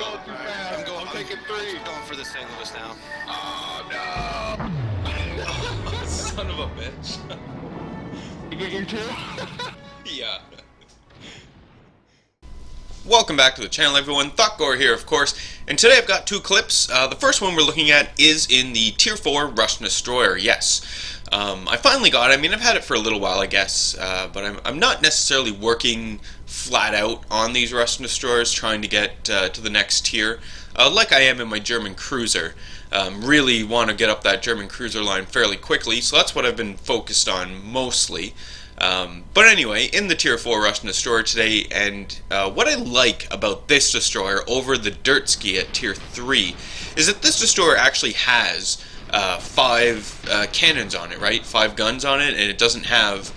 going too fast. I'm taking 3. I'm going for the St. Louis now. Oh, no. Son of a bitch. You get your 2? Yeah. Welcome back to the channel, everyone. Thotgor here, of course, and today I've got 2 clips. The first one we're looking at is in the Tier 4 Russian Destroyer, yes. I finally got it. I mean, I've had it for a little while, I guess, but I'm not necessarily working flat out on these Russian Destroyers, trying to get to the next tier, like I am in my German cruiser. Really want to get up that German cruiser line fairly quickly, so that's what I've been focused on mostly. But anyway, in the Tier 4 Russian Destroyer today, and what I like about this destroyer over the Dirtski at Tier 3 is that this destroyer actually has 5 cannons on it, right? 5 guns on it, and it doesn't have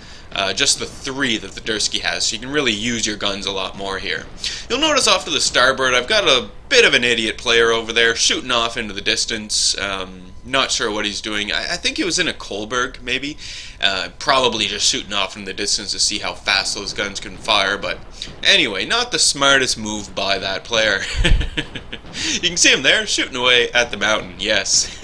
just the 3 that the Dirtski has, so you can really use your guns a lot more here. You'll notice off to the starboard, I've got a bit of an idiot player over there, shooting off into the distance. Not sure what he's doing. I think he was in a Kohlberg, maybe. Probably just shooting off in the distance to see how fast those guns can fire, but anyway, not the smartest move by that player. You can see him there, shooting away at the mountain, yes.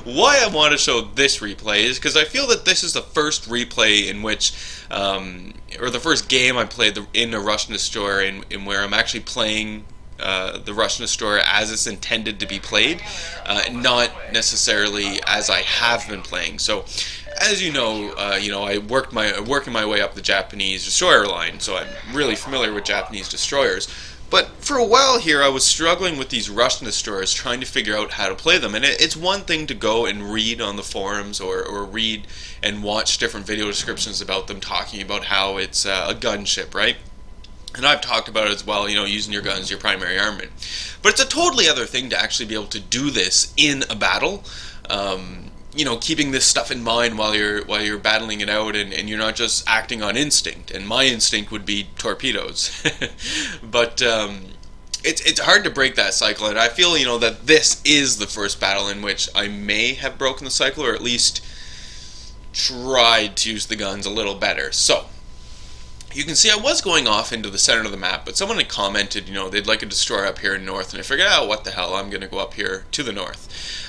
Why I want to show this replay is because I feel that this is the first replay in which, or the first game I played in a Russian Destroyer in where I'm actually playing the Russian Destroyer as it's intended to be played, not necessarily as I have been playing. So, as you know, I working my way up the Japanese destroyer line, so I'm really familiar with Japanese destroyers. But for a while here, I was struggling with these Russian destroyers, trying to figure out how to play them. And it's one thing to go and read on the forums or read and watch different video descriptions about them talking about how it's a gunship, right? And I've talked about it as well, using your guns, your primary armament. But it's a totally other thing to actually be able to do this in a battle. Keeping this stuff in mind while you're battling it out, and you're not just acting on instinct. And my instinct would be torpedoes. But it's hard to break that cycle, and I feel that this is the first battle in which I may have broken the cycle, or at least tried to use the guns a little better. So you can see I was going off into the center of the map, but someone had commented, they'd like a destroyer up here in north, and I figured, oh, what the hell, I'm going to go up here to the north.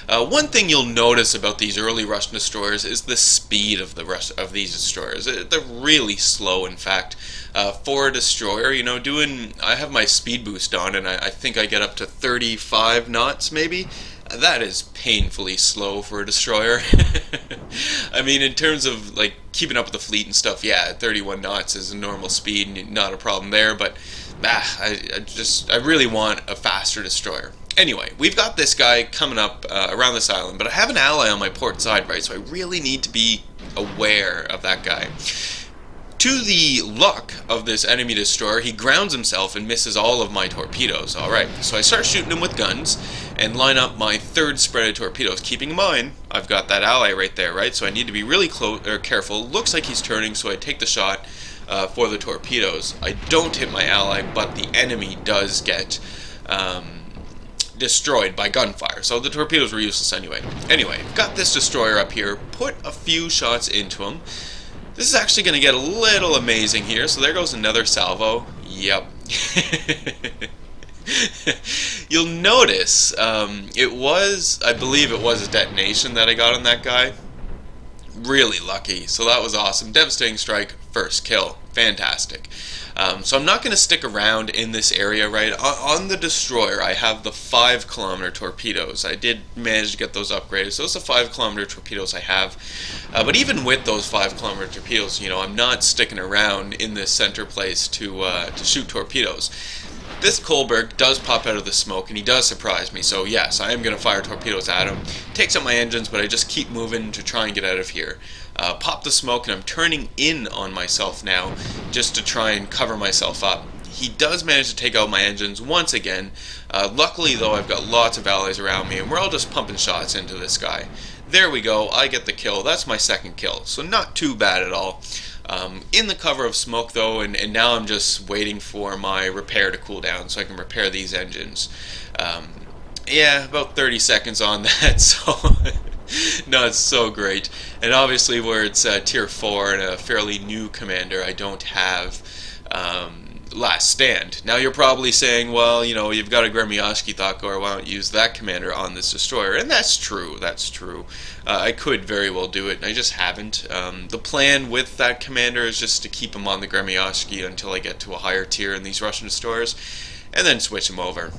One thing you'll notice about these early Russian destroyers is the speed of these destroyers. They're really slow, in fact. For a destroyer, I have my speed boost on, and I think I get up to 35 knots, maybe. That is painfully slow for a destroyer. I mean, in terms of like keeping up with the fleet and stuff, yeah, 31 knots is a normal speed, and not a problem there. But I really want a faster destroyer. Anyway, we've got this guy coming up around this island, but I have an ally on my port side, right? So I really need to be aware of that guy. To the luck of this enemy destroyer, he grounds himself and misses all of my torpedoes. Alright, so I start shooting him with guns and line up my 3rd spread of torpedoes. Keeping in mind, I've got that ally right there, right? So I need to be really careful. Looks like he's turning, so I take the shot for the torpedoes. I don't hit my ally, but the enemy does get destroyed by gunfire. So the torpedoes were useless anyway. Anyway, got this destroyer up here, put a few shots into him. This is actually going to get a little amazing here. So there goes another salvo. Yep. You'll notice I believe it was a detonation that I got on that guy. Really lucky. So that was awesome. Devastating strike, first kill. Fantastic. So I'm not going to stick around in this area, right? On the destroyer, I have the 5-kilometer torpedoes. I did manage to get those upgraded. So those are 5-kilometer torpedoes I have. But even with those 5-kilometer torpedoes, I'm not sticking around in this center place to shoot torpedoes. This Kohlberg does pop out of the smoke, and he does surprise me. So yes, I am going to fire torpedoes at him. Takes out my engines, but I just keep moving to try and get out of here. Pop the smoke, and I'm turning in on myself now just to try and cover myself up. He does manage to take out my engines once again. Luckily, though, I've got lots of allies around me, and we're all just pumping shots into this guy. There we go. I get the kill. That's my 2nd kill, so not too bad at all. In the cover of smoke, though, and now I'm just waiting for my repair to cool down so I can repair these engines. Yeah, about 30 seconds on that, so not so great. And obviously, where it's Tier 4 and a fairly new commander, I don't have last stand. Now you're probably saying, well, you know, you've got a Gremioski Thotgor, why don't you use that commander on this destroyer? And that's true, that's true. I could very well do it, I just haven't. The plan with that commander is just to keep him on the Gremioski until I get to a higher tier in these Russian destroyers, and then switch him over.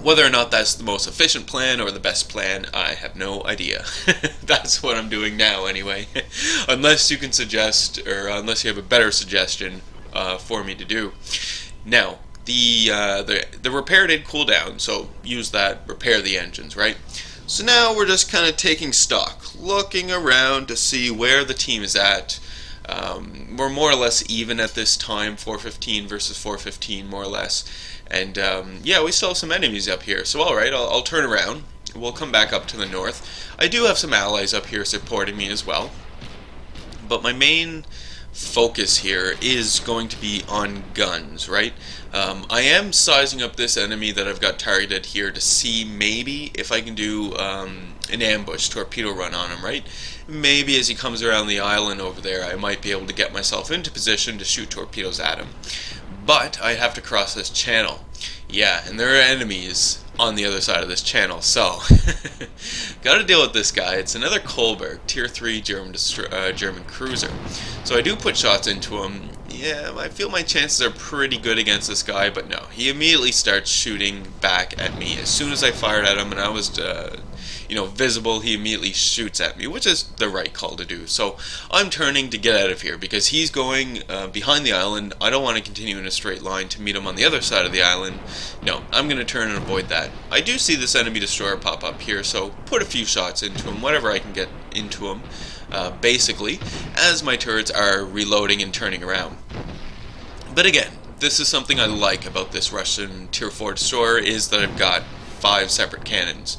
Whether or not that's the most efficient plan or the best plan, I have no idea. That's what I'm doing now anyway. Unless you can suggest, or unless you have a better suggestion for me to do. Now, the repair did cool down, so use that, repair the engines, right? So now we're just kind of taking stock, looking around to see where the team is at. We're more or less even at this time, 415 versus 415 more or less. And yeah, we still have some enemies up here. So alright, I'll turn around. We'll come back up to the north. I do have some allies up here supporting me as well. But my main focus here is going to be on guns, right? I am sizing up this enemy that I've got targeted here to see maybe if I can do an ambush torpedo run on him, right? Maybe as he comes around the island over there, I might be able to get myself into position to shoot torpedoes at him. But I have to cross this channel. Yeah, and there are enemies on the other side of this channel, so gotta deal with this guy. It's another Kolberg, tier 3 German cruiser. So I do put shots into him. Yeah, I feel my chances are pretty good against this guy, but no. He immediately starts shooting back at me. As soon as I fired at him and I was visible, he immediately shoots at me, which is the right call to do. So I'm turning to get out of here because he's going behind the island. I don't want to continue in a straight line to meet him on the other side of the island. No, I'm going to turn and avoid that. I do see this enemy destroyer pop up here, so put a few shots into him, whatever I can get into him, basically, as my turrets are reloading and turning around. But again, this is something I like about this Russian tier 4 destroyer, is that I've got 5 separate cannons.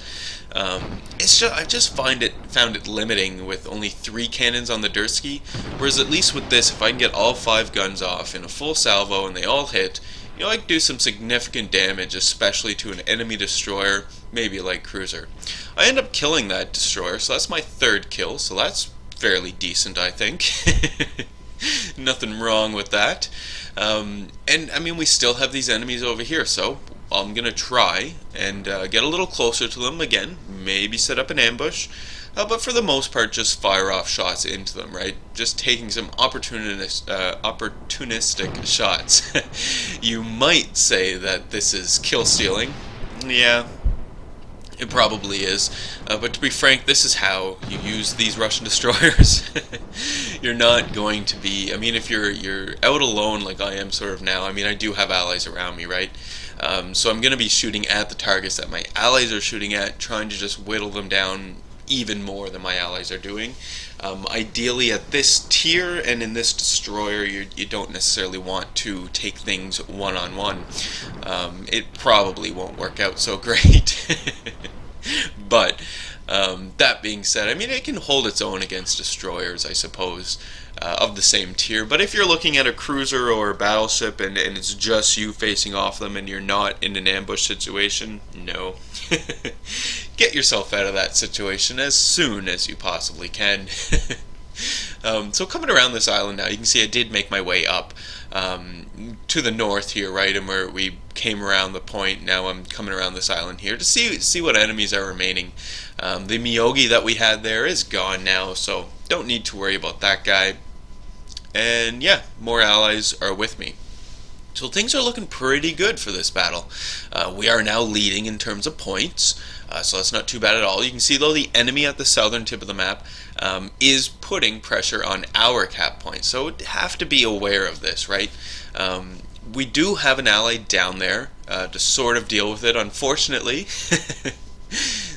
I've just found it limiting with only 3 cannons on the Dursky, whereas at least with this, if I can get all 5 guns off in a full salvo and they all hit, you know, I can do some significant damage, especially to an enemy destroyer, maybe a light cruiser. I end up killing that destroyer, so that's my 3rd kill, so that's fairly decent, I think. Nothing wrong with that. And I mean, we still have these enemies over here, so I'm going to try and get a little closer to them again, maybe set up an ambush, but for the most part just fire off shots into them, right? Just taking some opportunistic shots. You might say that this is kill stealing. Yeah, it probably is, but to be frank, this is how you use these Russian destroyers. You're not going to be, I mean, if you're out alone like I am sort of now, I mean, I do have allies around me, right? So I'm going to be shooting at the targets that my allies are shooting at, trying to just whittle them down even more than my allies are doing. Ideally at this tier and in this destroyer, you don't necessarily want to take things one-on-one. It probably won't work out so great. But that being said, I mean, it can hold its own against destroyers, I suppose, of the same tier. But if you're looking at a cruiser or a battleship and it's just you facing off them and you're not in an ambush situation, no. Get yourself out of that situation as soon as you possibly can. So coming around this island now, you can see I did make my way up to the north here, right, and where we came around the point. Now I'm coming around this island here to see what enemies are remaining. The Miyogi that we had there is gone now, so don't need to worry about that guy. And yeah, more allies are with me. So things are looking pretty good for this battle. We are now leading in terms of points, so that's not too bad at all. You can see though the enemy at the southern tip of the map is putting pressure on our cap points, so we have to be aware of this, right? We do have an ally down there to sort of deal with it. Unfortunately,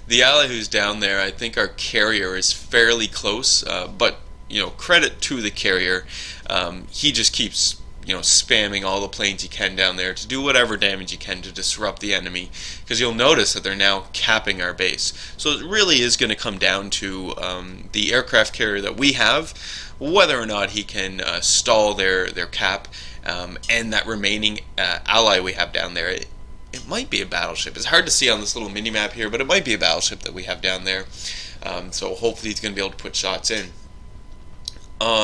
the ally who's down there, I think our carrier is fairly close, but you know, credit to the carrier. He just keeps spamming all the planes he can down there to do whatever damage he can to disrupt the enemy, because you'll notice that they're now capping our base. So it really is going to come down to the aircraft carrier that we have, whether or not he can stall their cap, and that remaining ally we have down there. It might be a battleship. It's hard to see on this little mini-map here, but it might be a battleship that we have down there. So hopefully he's going to be able to put shots in.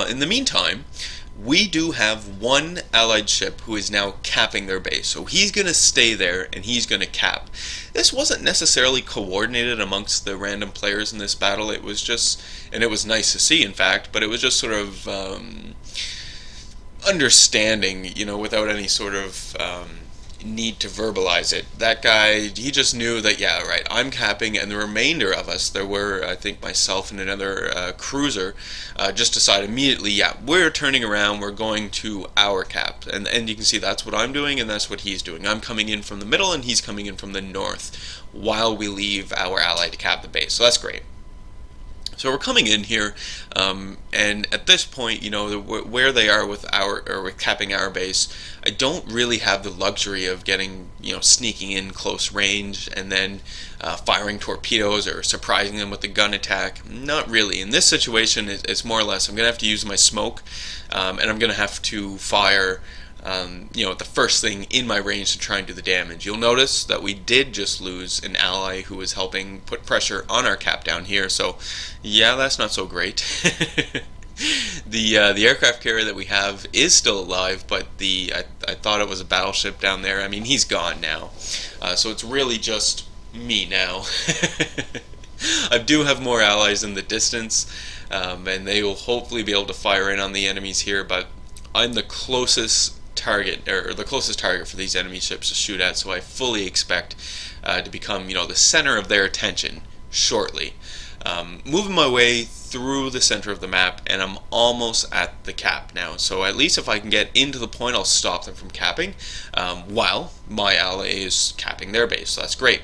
In the meantime, we do have one allied ship who is now capping their base. So he's going to stay there and he's going to cap. This wasn't necessarily coordinated amongst the random players in this battle. It was just, and it was nice to see in fact, but it was just sort of understanding, you know, without any sort of need to verbalize it. That guy, he just knew that, yeah, right, I'm capping, and the remainder of us, there were, I think, myself and another cruiser, just decided immediately, yeah, we're turning around, we're going to our cap. And you can see that's what I'm doing, and that's what he's doing. I'm coming in from the middle, and he's coming in from the north, while we leave our ally to cap the base. So that's great. So we're coming in here, and at this point, you know, where they are with with capping our base, I don't really have the luxury of getting, you know, sneaking in close range and then firing torpedoes or surprising them with a gun attack. Not really. In this situation, it's more or less I'm going to have to use my smoke, and I'm going to have to fire you know, the first thing in my range to try and do the damage. You'll notice that we did just lose an ally who was helping put pressure on our cap down here, so yeah, that's not so great. The aircraft carrier that we have is still alive, but I thought it was a battleship down there. I mean, he's gone now, so it's really just me now. I do have more allies in the distance, and they will hopefully be able to fire in on the enemies here, but I'm the closest target, or the closest target for these enemy ships to shoot at, so I fully expect to become, you know, the center of their attention shortly. Moving my way through the center of the map, and I'm almost at the cap now, so at least if I can get into the point, I'll stop them from capping, while my ally is capping their base, so that's great.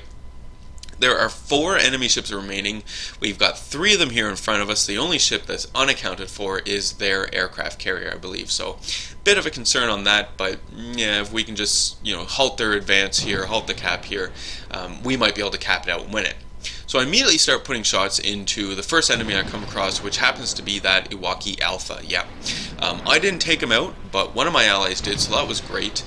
There are 4 enemy ships remaining. We've got 3 of them here in front of us. The only ship that's unaccounted for is their aircraft carrier, I believe. So, bit of a concern on that, but yeah, if we can just, you know, halt their advance here, halt the cap here, we might be able to cap it out and win it. So I immediately start putting shots into the first enemy I come across, which happens to be that Iwaki Alpha. Yeah, I didn't take him out, but one of my allies did, so that was great.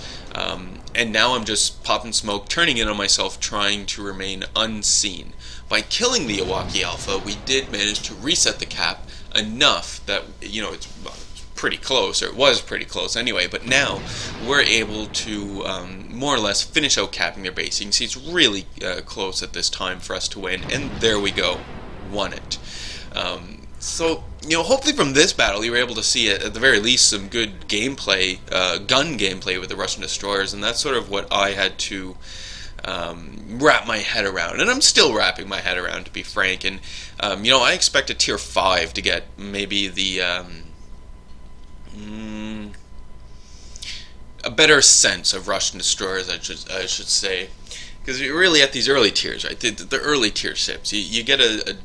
And now I'm just popping smoke, turning in on myself, trying to remain unseen. By killing the Iwaki Alpha, we did manage to reset the cap enough that, you know, it's pretty close, or it was pretty close anyway, but now we're able to more or less finish out capping their base. You can see it's really close at this time for us to win, and there we go, won it. So, you know, hopefully from this battle you were able to see at the very least some good gameplay, gun gameplay with the Russian destroyers, and that's sort of what I had to wrap my head around, and I'm still wrapping my head around, to be frank. And you know, I expect a tier 5 to get maybe the a better sense of Russian destroyers, I should say, because you're really at these early tiers, right? The early tier ships, you get a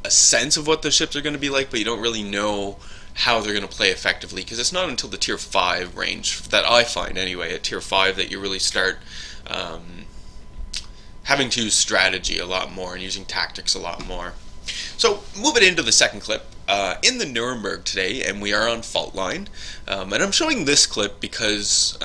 sense of what the ships are going to be like, but you don't really know how they're going to play effectively, because it's not until the tier 5 range, that I find anyway, at tier 5, that you really start having to use strategy a lot more and using tactics a lot more. So, moving into the second clip, in the Nuremberg today, and we are on fault line, and I'm showing this clip because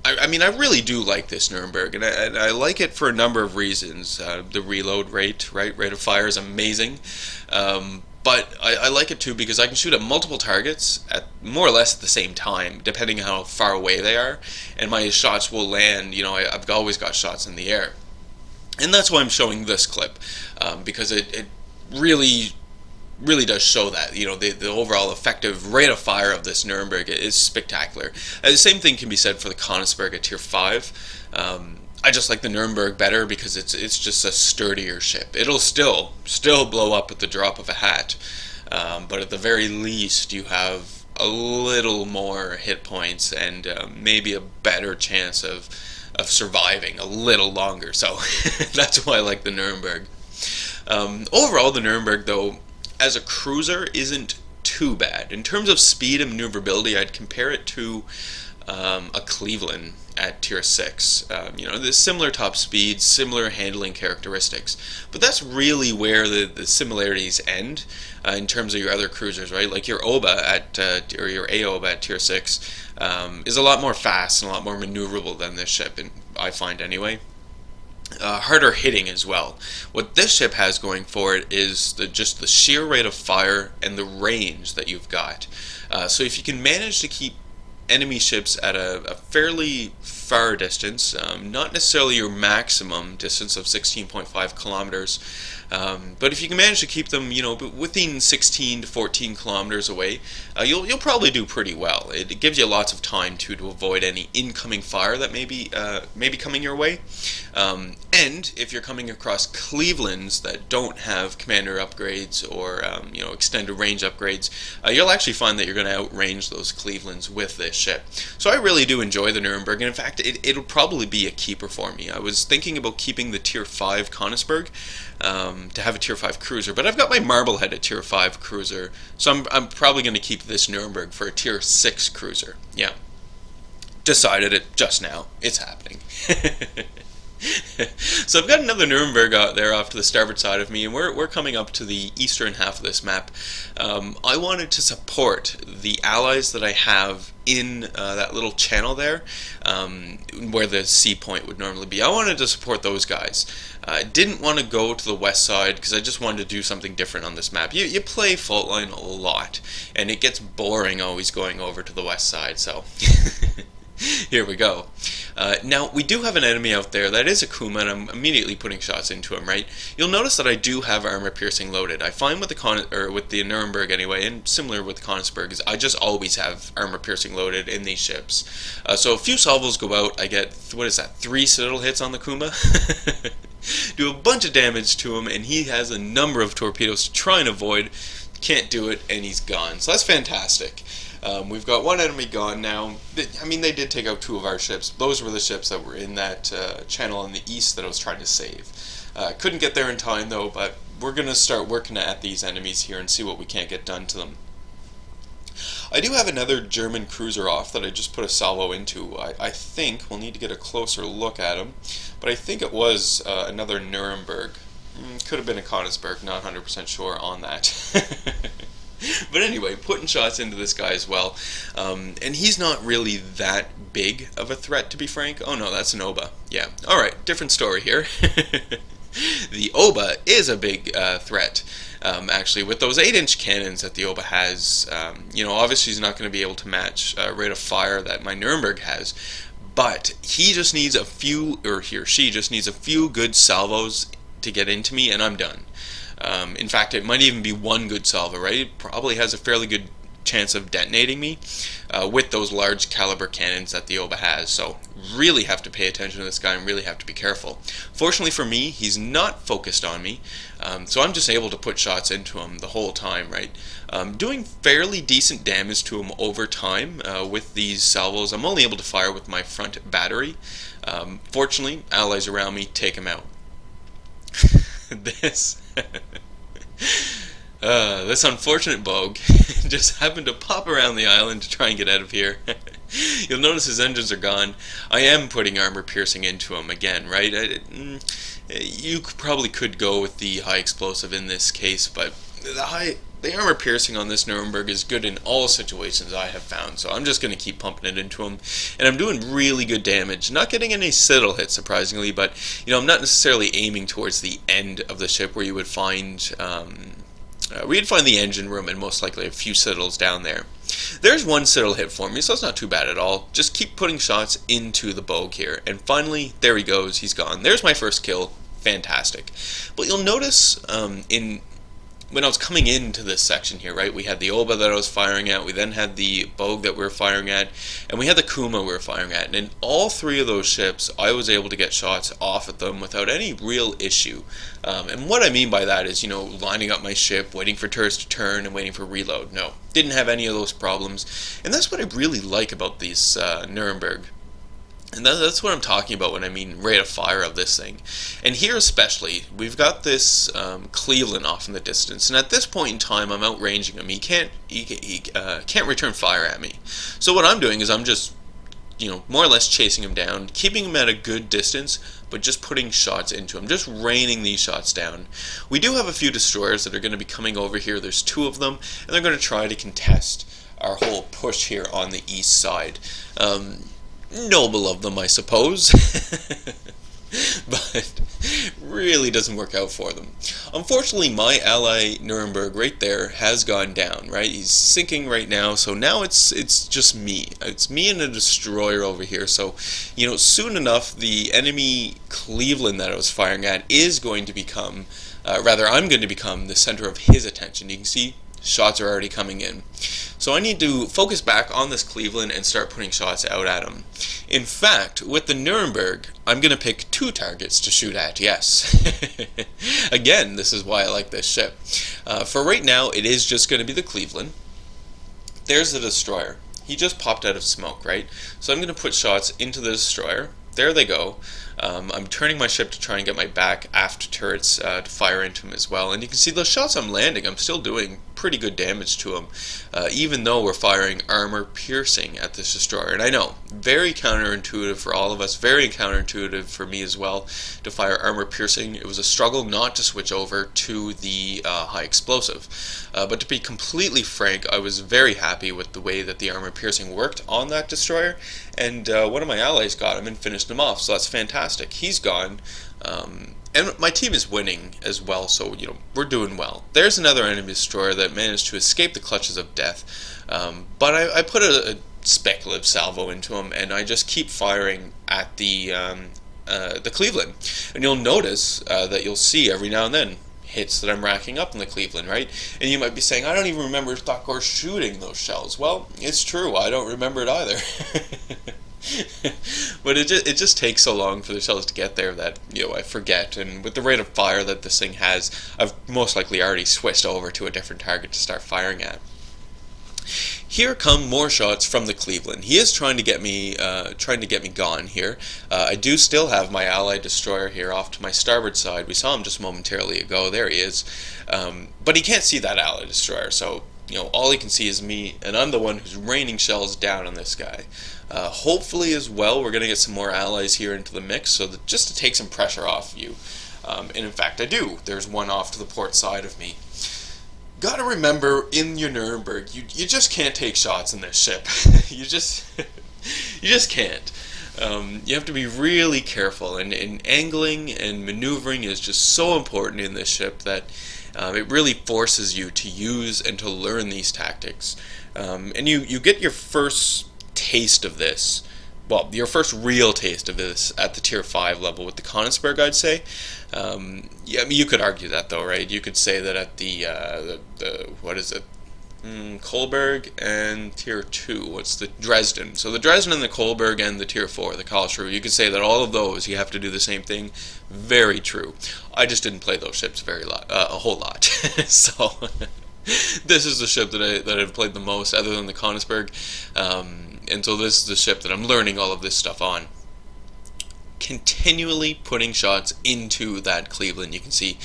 I mean, I really do like this Nuremberg, and I like it for a number of reasons. The reload rate, rate of fire is amazing, but I like it too because I can shoot at multiple targets at more or less at the same time, depending on how far away they are, and my shots will land, you know, I've always got shots in the air. And that's why I'm showing this clip, because it really does show that, you know, the overall effective rate of fire of this Nuremberg is spectacular. The same thing can be said for the Königsberg at tier 5. I just like the Nuremberg better because it's just a sturdier ship. It'll still blow up at the drop of a hat, but at the very least you have a little more hit points and maybe a better chance of surviving a little longer. So that's why I like the Nuremberg. Overall, the Nuremberg, though, as a cruiser, isn't too bad. In terms of speed and maneuverability, I'd compare it to a Cleveland at tier 6. You know, there's similar top speed, similar handling characteristics, but that's really where the similarities end in terms of your other cruisers, right? Like your Oba at or your AOBA at tier 6 is a lot more fast and a lot more maneuverable than this ship, and I find anyway. harder hitting as well. What this ship has going for it is just the sheer rate of fire and the range that you've got. So if you can manage to keep enemy ships at a fairly far distance, not necessarily your maximum distance of 16.5 kilometers, but if you can manage to keep them, within 16 to 14 kilometers away, you'll probably do pretty well. It gives you lots of time to avoid any incoming fire that may be coming your way. And if you're coming across Clevelands that don't have commander upgrades or extended range upgrades, you'll actually find that you're going to outrange those Clevelands with this ship. So I really do enjoy the Nuremberg, and in fact, it'll probably be a keeper for me. I was thinking about keeping the Tier 5 Königsberg to have a Tier 5 cruiser, but I've got my Marblehead Tier 5 cruiser, so I'm probably going to keep this Nuremberg for a Tier 6 cruiser. Yeah. Decided it just now. It's happening. So I've got another Nuremberg out there off to the starboard side of me, and we're coming up to the eastern half of this map. I wanted to support the allies that I have in that little channel there, where the sea point would normally be. I wanted to support those guys. I didn't want to go to the west side because I just wanted to do something different on this map. You play fault line a lot, and it gets boring always going over to the west side, so here we go. Now, we do have an enemy out there that is a Kuma, and I'm immediately putting shots into him, right? You'll notice that I do have armor piercing loaded. I find with the Nuremberg anyway, and similar with the Königsberg, is I just always have armor piercing loaded in these ships. So a few salvos go out, I get, 3 citadel hits on the Kuma? Do a bunch of damage to him, and he has a number of torpedoes to try and avoid. Can't do it, and he's gone. So that's fantastic. We've got one enemy gone now. I mean, they did take out 2 of our ships. Those were the ships that were in that channel in the east that I was trying to save. Couldn't get there in time, though, but we're going to start working at these enemies here and see what we can't get done to them. I do have another German cruiser off that I just put a salvo into. I think we'll need to get a closer look at him, but I think it was another Nuremberg. Could have been a Königsberg, not 100% sure on that. But anyway, putting shots into this guy as well. And he's not really that big of a threat, to be frank. Oh no, that's an Oba. Yeah. Alright, different story here. The Oba is a big threat. Actually, with those 8-inch cannons that the Oba has, obviously he's not going to be able to match rate of fire that my Nuremberg has. But he just needs a few, or he or she just needs a few good salvos to get into me, and I'm done. In fact, it might even be one good salvo, right? It probably has a fairly good chance of detonating me with those large caliber cannons that the Oba has. So really have to pay attention to this guy and really have to be careful. Fortunately for me, he's not focused on me, so I'm just able to put shots into him the whole time, right? Doing fairly decent damage to him over time with these salvos. I'm only able to fire with my front battery. Fortunately, allies around me take him out. This unfortunate bogue just happened to pop around the island to try and get out of here. You'll notice his engines are gone. I am putting armor piercing into him again, right? You probably could go with the high explosive in this case, but the armor piercing on this Nuremberg is good in all situations I have found, so I'm just going to keep pumping it into him, and I'm doing really good damage. Not getting any citadel hits, surprisingly, but I'm not necessarily aiming towards the end of the ship where you would find the engine room and most likely a few citadels down there. There's one citadel hit for me, so it's not too bad at all. Just keep putting shots into the bogue here, and finally, there he goes, he's gone. There's my first kill. Fantastic. But you'll notice when I was coming into this section here, right, we had the Oba that I was firing at, we then had the bogue that we were firing at, and we had the Kuma we were firing at. And in all 3 of those ships, I was able to get shots off at them without any real issue. And what I mean by that is, lining up my ship, waiting for turrets to turn, and waiting for reload. No, didn't have any of those problems. And that's what I really like about these Nuremberg. And that's what I'm talking about when I mean rate of fire of this thing. And here especially, we've got this Cleveland off in the distance, and at this point in time, I'm outranging him. He can't return fire at me. So what I'm doing is I'm just, more or less chasing him down, keeping him at a good distance, but just putting shots into him, just raining these shots down. We do have a few destroyers that are going to be coming over here. There's 2 of them, and they're going to try to contest our whole push here on the east side. Noble of them, I suppose. but really doesn't work out for them. Unfortunately, my ally Nuremberg right there has gone down, right? He's sinking right now, so now it's just me. It's me and a destroyer over here, so, soon enough, the enemy Cleveland that I was firing at is going to become, I'm going to become the center of his attention. You can see shots are already coming in. So I need to focus back on this Cleveland and start putting shots out at him. In fact, with the Nuremberg, I'm going to pick 2 targets to shoot at, yes. Again, this is why I like this ship. For right now, it is just going to be the Cleveland. There's the destroyer. He just popped out of smoke, right? So I'm going to put shots into the destroyer. There they go. I'm turning my ship to try and get my back aft turrets to fire into him as well. And you can see those shots I'm landing, I'm still doing pretty good damage to him, even though we're firing armor piercing at this destroyer. And I know, very counterintuitive for all of us, very counterintuitive for me as well to fire armor piercing. It was a struggle not to switch over to the high explosive. But to be completely frank, I was very happy with the way that the armor piercing worked on that destroyer. And one of my allies got him and finished him off, so that's fantastic. He's gone. And my team is winning as well, so, we're doing well. There's another enemy destroyer that managed to escape the clutches of death. But I put a speculative salvo into him, and I just keep firing at the Cleveland. And you'll notice that you'll see every now and then hits that I'm racking up in the Cleveland, right? And you might be saying, I don't even remember Thotgor shooting those shells. Well, it's true, I don't remember it either. But it just takes so long for the shells to get there that I forget. And with the rate of fire that this thing has, I've most likely already switched over to a different target to start firing at. Here come more shots from the Cleveland. He is trying to get me gone here. I do still have my allied destroyer here off to my starboard side. We saw him just momentarily ago. There he is. But he can't see that allied destroyer, so all he can see is me, and I'm the one who's raining shells down on this guy. Hopefully as well, we're going to get some more allies here into the mix, so that just to take some pressure off you. And in fact, I do. There's one off to the port side of me. Gotta remember, in your Nuremberg, you just can't take shots in this ship. you just can't. You have to be really careful, and angling and maneuvering is just so important in this ship that it really forces you to use and to learn these tactics. And you get your first taste of this, well, your first real taste of this at the tier 5 level with the Konigsberg, I'd say. Yeah, I mean, you could argue that though, right? You could say that at the what is it? Kolberg and tier 2. What's the Dresden? So the Dresden and the Kolberg and the tier 4, the Karlsruhe. You could say that all of those you have to do the same thing. Very true. I just didn't play those ships a whole lot. So this is the ship that I've played the most, other than the Konigsberg. And so this is the ship that I'm learning all of this stuff on. Continually putting shots into that Cleveland. You can see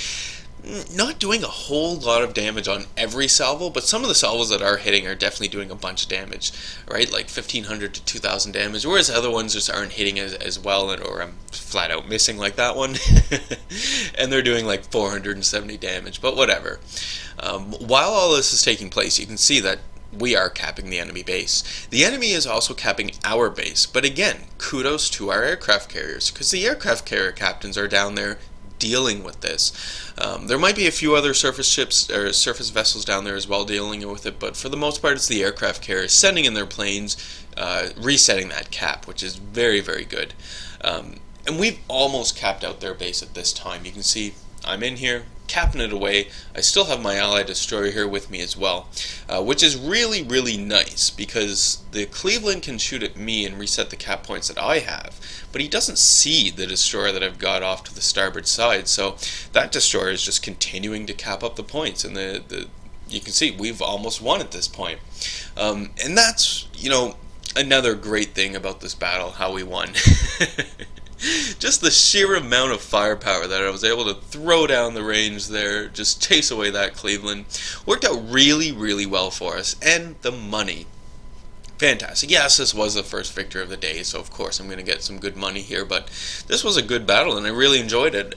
not doing a whole lot of damage on every salvo, but some of the salvos that are hitting are definitely doing a bunch of damage, right? Like 1,500 to 2,000 damage, whereas other ones just aren't hitting as well, or I'm flat out missing like that one. And they're doing like 470 damage, but whatever. While all this is taking place, you can see that we are capping the enemy base. The enemy is also capping our base, but again, kudos to our aircraft carriers, because the aircraft carrier captains are down there dealing with this. There might be a few other surface ships or surface vessels down there as well dealing with it, but for the most part it's the aircraft carriers sending in their planes, resetting that cap, which is very, very good. And we've almost capped out their base at this time. You can see I'm in here, capping it away. I still have my allied destroyer here with me as well, which is really, really nice, because the Cleveland can shoot at me and reset the cap points that I have, but he doesn't see the destroyer that I've got off to the starboard side, so that destroyer is just continuing to cap up the points, and you can see we've almost won at this point. And that's, another great thing about this battle, how we won. Just the sheer amount of firepower that I was able to throw down the range there, just chase away that Cleveland, worked out really, really well for us. And the money. Fantastic. Yes, this was the first victory of the day, so of course I'm going to get some good money here, but this was a good battle and I really enjoyed it.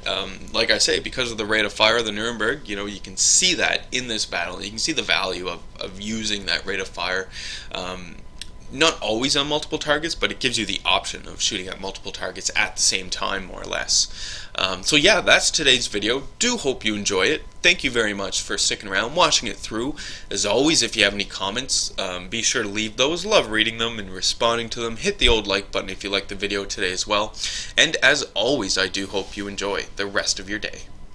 Like I say, because of the rate of fire of the Nuremberg, you can see that in this battle. You can see the value of using that rate of fire. not always on multiple targets, but it gives you the option of shooting at multiple targets at the same time, more or less. So yeah, that's today's video. Do hope you enjoy it. Thank you very much for sticking around, watching it through. As always, if you have any comments, be sure to leave those. Love reading them and responding to them. Hit the old like button if you liked the video today as well. And as always, I do hope you enjoy the rest of your day.